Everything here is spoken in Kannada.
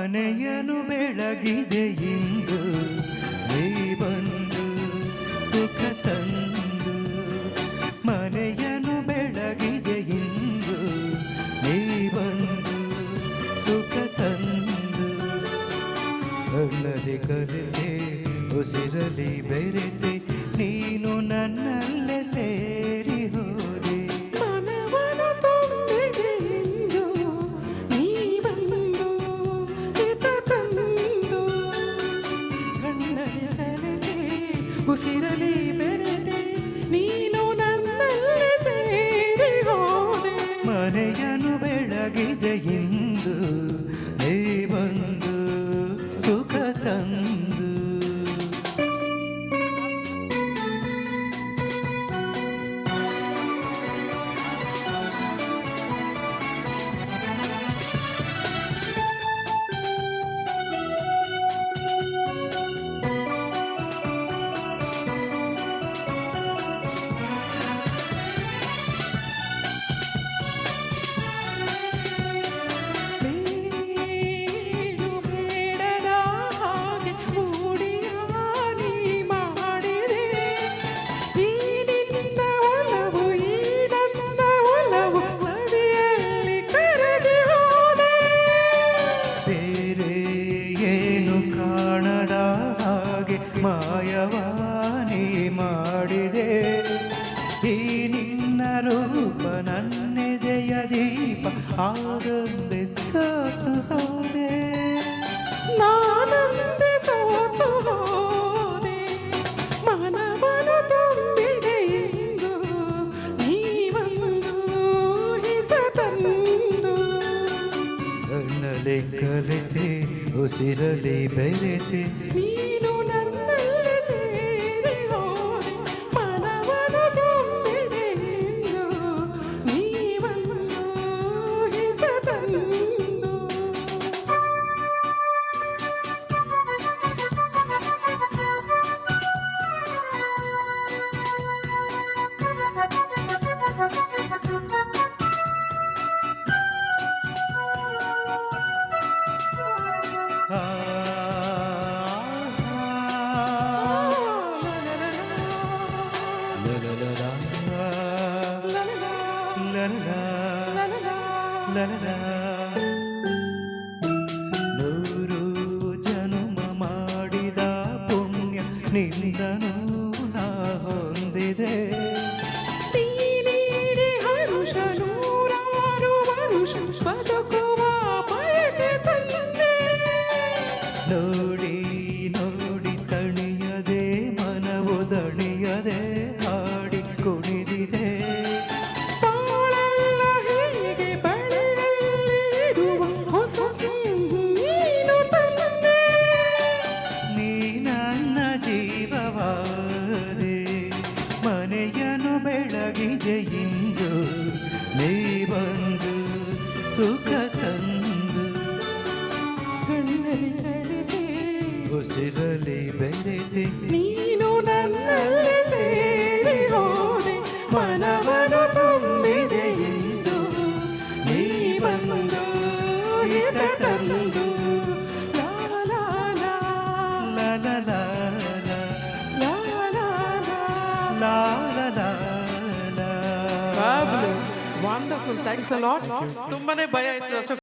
ಮನೆಯನ್ನು ಬೆಳಗಿದೆ ಇಂದು ನೀ ಬಂದು ಸುಖ ತಂದು ಮನೆಯನ್ನು ಬೆಳಗಿದೆ ಇಂದು ನೀ ಬಂದು ಸುಖ ತಂದು ಅಲ್ಲದೆ ಕಲಿತೆ ಉಸಿರಲಿ ಬೆರೆತೆ ನೀನು ನನ್ನಲ್ಲೇ ಸೇರಿ ಹೋದೆ ಮನವನ್ನು ತುಂಬಿದೆ ಇಂದು ನೀ ಬಂದು ಹಿತ ತಂದು ಕಣ್ಣಲ್ಲಿ ಕರೆದೆ ಉಸಿರಲಿ ಬೆರೆದೆ ನೀನು ನನ್ನಲ್ಲೇ ಸೇರಿ ಹೋದೆ ಮನೆಯನ್ನು ಬೆಳಗಿದೆ ಇಂದು ನೀ ಬಂದು ಸುಖ ತಂದು ಮಾಯವಾನಿ ಮಾಡಿದೆ ಈ ನಿನ್ನ ರೂಪ ನನ್ನೆದೆಯ ದೀಪ ಆನಂದೆ ಸೋತು ಹೋದೆ ನಾನಂದೆ ಸೋತು ಹೋದೆ ಮನವನ್ನು ತುಂಬಿದೆ ಇಂದು ನೀ ಬಂದು ಹಿತ ತಂದು ಕಣ್ಣಲ್ಲಿ ಕಲಿತೆ ಉಸಿರಲಿ ಬೆರೆತೆ ನೀನು ನನ್ನಲ್ಲಿ ಸೇರಿ ಹೋದೆ ಮನವನ್ನು ತುಂಬಿದೆ ಇಂದು ನೀ ಬಂದು ಹಿತ ತಂದು ನೂರು ಜನುಮ ಮಾಡಿದ ಪುಣ್ಯ ನಿನ್ನನು ನಾ ಹೊಂದಿದೆ ನೀಡಿ ಹರುಷ ನೂರಾರು ವರುಷ ಬದುಕುವ ಬಯಕೆ ತಂದೆ ನೋಡಿ ನೋಡಿ ತಣಿಯದೆ ಮನವು ದಣಿಯದೆ ಹಾಡಿ ಕುಣಿದಿದೆ ತಾಳೆಲ್ಲ ಹೀಗೆ ಬಳೆಯಲ್ಲಿ ಇರುವ ಹೊಸ ನೀನು ತಂದೆ ನೀ ನನ್ನ ಜೀವವಾದೆ ಮನೆಯನ್ನು ಬೆಳಗಿದೆ ಇಂದು ನೀ ಬಂದು ಸುಖ ತಂದು ಕಣ್ಣಲ್ಲಿ ಕರೆದೆ ಉಸಿರಲಿ ಬೆರೆತೆ ನೀನು ನನ್ನಲ್ಲಿ ಸೇರಿ ಹೋದೆ ಮನವನ್ನು ತುಂಬಿದೆ ಇಂದು ನೀ ಬಂದು ಹಿತ ತಂದು ಲಾ ಲಾ ಲಾ ಲಾ ಲಾ ಲಾ ಲಾ ಲಾ ಲಾ ಲಾ ಲಾ ಲಾ ಲಾ Fabulous. Wonderful. Thanks a lot. ತುಂಬಾನೇ ಭಯ ಇತ್ತು